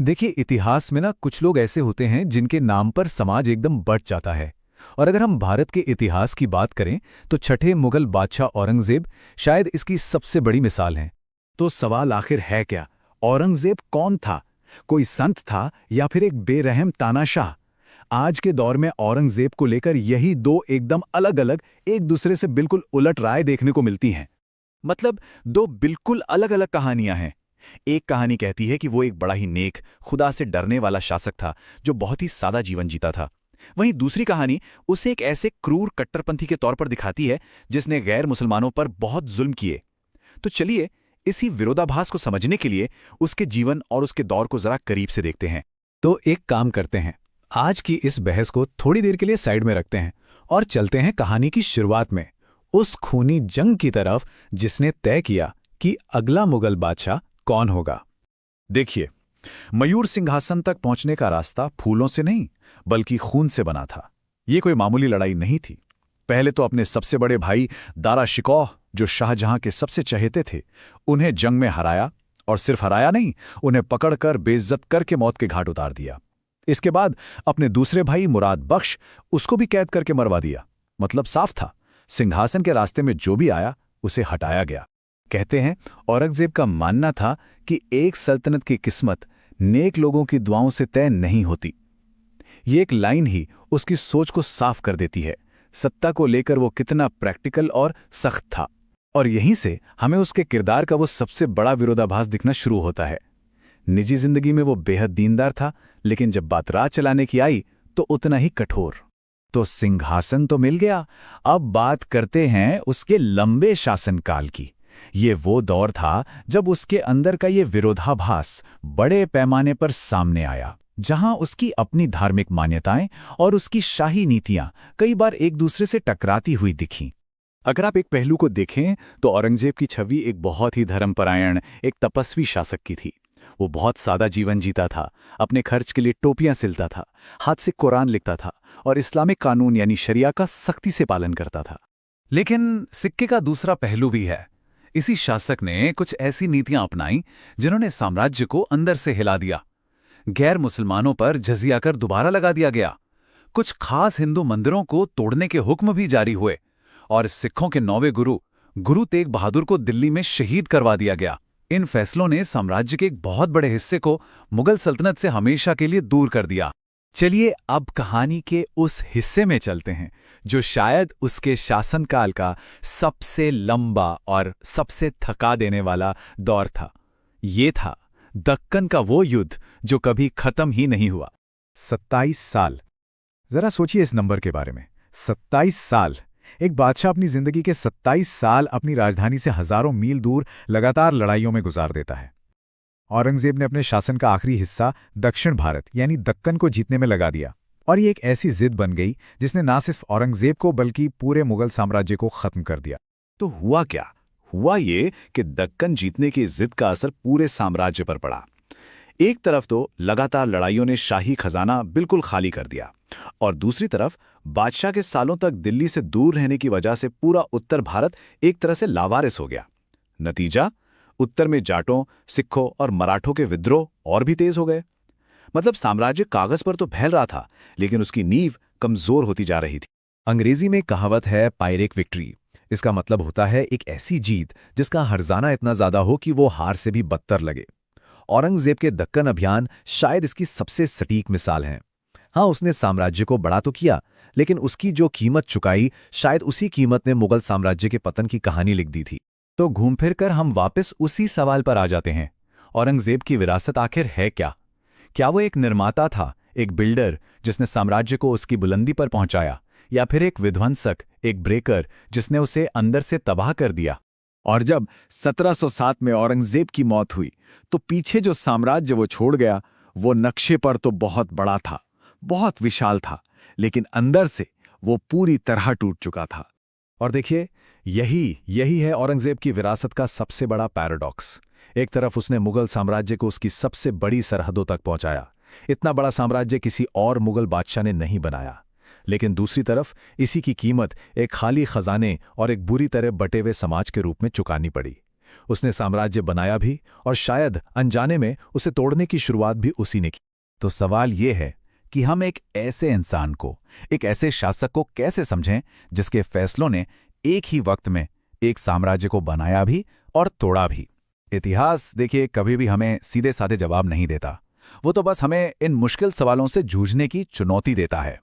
देखिए, इतिहास में ना कुछ लोग ऐसे होते हैं जिनके नाम पर समाज एकदम बँट जाता है। और अगर हम भारत के इतिहास की बात करें तो छठे मुगल बादशाह औरंगजेब शायद इसकी सबसे बड़ी मिसाल हैं। तो सवाल आखिर है क्या? औरंगजेब कौन था? कोई संत था या फिर एक बेरहम तानाशाह? आज के दौर में औरंगजेब को लेकर यही दो एकदम अलग-अलग, एक दूसरे से बिल्कुल उलट राय देखने को मिलती हैं। मतलब दो बिल्कुल अलग-अलग कहानियां हैं। एक कहानी कहती है कि वो एक बड़ा ही नेक, खुदा से डरने वाला शासक था जो बहुत ही सादा जीवन जीता था। वहीं दूसरी कहानी उसे एक ऐसे क्रूर कट्टरपंथी के तौर पर दिखाती है जिसने गैर मुसलमानों पर बहुत जुल्म किए। तो चलिए, इसी विरोधाभास को समझने के लिए उसके जीवन और उसके दौर को जरा करीब से देखते हैं। तो एक काम करते हैं, आज की इस बहस को थोड़ी देर के लिए साइड में रखते हैं और चलते हैं कहानी की शुरुआत में, उस खूनी जंग की तरफ जिसने तय किया कि अगला मुगल बादशाह कौन होगा। देखिए, मयूर सिंहासन तक पहुंचने का रास्ता फूलों से नहीं बल्कि खून से बना था। ये कोई मामूली लड़ाई नहीं थी। पहले तो अपने सबसे बड़े भाई दारा शिकोह, जो शाहजहां के सबसे चहेते थे, उन्हें जंग में हराया, और सिर्फ हराया नहीं, उन्हें पकड़कर बेइज्जत करके मौत के घाट उतार दिया। इसके बाद अपने दूसरे भाई मुराद बख्श, उसको भी कैद करके मरवा दिया। मतलब साफ था, सिंहासन के रास्ते में जो भी आया उसे हटाया गया। कहते हैं औरंगजेब का मानना था कि एक सल्तनत की किस्मत नेक लोगों की दुआओं से तय नहीं होती। ये एक लाइन ही उसकी सोच को साफ कर देती है। सत्ता को लेकर वो कितना प्रैक्टिकल और सख्त था। और यहीं से हमें उसके किरदार का वो सबसे बड़ा विरोधाभास दिखना शुरू होता है। निजी जिंदगी में वो बेहद दीनदार था, लेकिन जब बात राज चलाने की आई तो उतना ही कठोर। तो सिंहासन तो मिल गया, अब बात करते हैं उसके लंबे शासनकाल की। ये वो दौर था जब उसके अंदर का ये विरोधाभास बड़े पैमाने पर सामने आया, जहां उसकी अपनी धार्मिक मान्यताएं और उसकी शाही नीतियां कई बार एक दूसरे से टकराती हुई दिखीं। अगर आप एक पहलू को देखें तो औरंगजेब की छवि एक बहुत ही धर्मपरायण, एक तपस्वी शासक की थी। वो बहुत सादा जीवन जीता था, अपने खर्च के लिए टोपियां सिलता था, हाथ से कुरान लिखता था और इस्लामिक कानून यानी शरिया का सख्ती से पालन करता था। लेकिन सिक्के का दूसरा पहलू भी है। इसी शासक ने कुछ ऐसी नीतियां अपनाई जिन्होंने साम्राज्य को अंदर से हिला दिया। गैर मुसलमानों पर जजिया कर दोबारा लगा दिया गया। कुछ खास हिंदू मंदिरों को तोड़ने के हुक्म भी जारी हुए और सिखों के 9वें गुरु गुरु तेग बहादुर को दिल्ली में शहीद करवा दिया गया। इन फैसलों ने साम्राज्य के एक बहुत बड़े हिस्से को मुगल सल्तनत से हमेशा के लिए दूर कर दिया। चलिए अब कहानी के उस हिस्से में चलते हैं जो शायद उसके शासनकाल का सबसे लंबा और सबसे थका देने वाला दौर था। ये था दक्कन का वो युद्ध जो कभी खत्म ही नहीं हुआ। 27 साल। जरा सोचिए इस नंबर के बारे में। 27 साल। एक बादशाह अपनी जिंदगी के 27 साल अपनी राजधानी से हजारों मील दूर लगातार लड़ाइयों में गुजार देता है। औरंगजेब ने अपने शासन का आखिरी हिस्सा दक्षिण भारत यानी दक्कन को जीतने में लगा दिया, और ये एक ऐसी जिद बन गई जिसने ना सिर्फ औरंगजेब को बल्कि पूरे मुगल साम्राज्य को खत्म कर दिया। तो हुआ क्या? हुआ ये कि दक्कन जीतने की जिद का असर पूरे साम्राज्य पर पड़ा। एक तरफ तो लगातार लड़ाइयों ने शाही खजाना बिल्कुल खाली कर दिया, और दूसरी तरफ बादशाह के सालों तक दिल्ली से दूर रहने की वजह से पूरा उत्तर भारत एक तरह से लावारिस हो गया। नतीजा, उत्तर में जाटों, सिखों और मराठों के विद्रोह और भी तेज हो गए। मतलब साम्राज्य कागज पर तो फैल रहा था, लेकिन उसकी नींव कमजोर होती जा रही थी। अंग्रेजी में कहावत है पायरेक विक्ट्री। इसका मतलब होता है एक ऐसी जीत जिसका हर्जाना इतना ज्यादा हो कि वो हार से भी बदतर लगे। औरंगजेब के दक्कन अभियान शायद इसकी सबसे सटीक मिसाल है। हाँ, उसने साम्राज्य को बड़ा तो किया, लेकिन उसकी जो कीमत चुकाई, शायद उसी कीमत ने मुगल साम्राज्य के पतन की कहानी लिख दी थी। तो घूम फिर कर हम वापस उसी सवाल पर आ जाते हैं, औरंगजेब की विरासत आखिर है क्या? क्या वो एक निर्माता था, एक बिल्डर जिसने साम्राज्य को उसकी बुलंदी पर पहुंचाया, या फिर एक विध्वंसक, एक ब्रेकर जिसने उसे अंदर से तबाह कर दिया? और जब 1707 में औरंगजेब की मौत हुई तो पीछे जो साम्राज्य वो छोड़ गया वो नक्शे पर तो बहुत बड़ा था, बहुत विशाल था, लेकिन अंदर से वो पूरी तरह टूट चुका था। और देखिए, यही है औरंगजेब की विरासत का सबसे बड़ा पैराडॉक्स। एक तरफ उसने मुगल साम्राज्य को उसकी सबसे बड़ी सरहदों तक पहुंचाया। इतना बड़ा साम्राज्य किसी और मुगल बादशाह ने नहीं बनाया। लेकिन दूसरी तरफ इसी की कीमत एक खाली खजाने और एक बुरी तरह बटे हुए समाज के रूप में चुकानी पड़ी। उसने साम्राज्य बनाया भी और शायद अनजाने में उसे तोड़ने की शुरुआत भी उसी ने की। तो सवाल ये है कि हम एक ऐसे इंसान को, एक ऐसे शासक को कैसे समझें जिसके फैसलों ने एक ही वक्त में एक साम्राज्य को बनाया भी और तोड़ा भी। इतिहास देखिए कभी भी हमें सीधे साधे जवाब नहीं देता, वो तो बस हमें इन मुश्किल सवालों से जूझने की चुनौती देता है।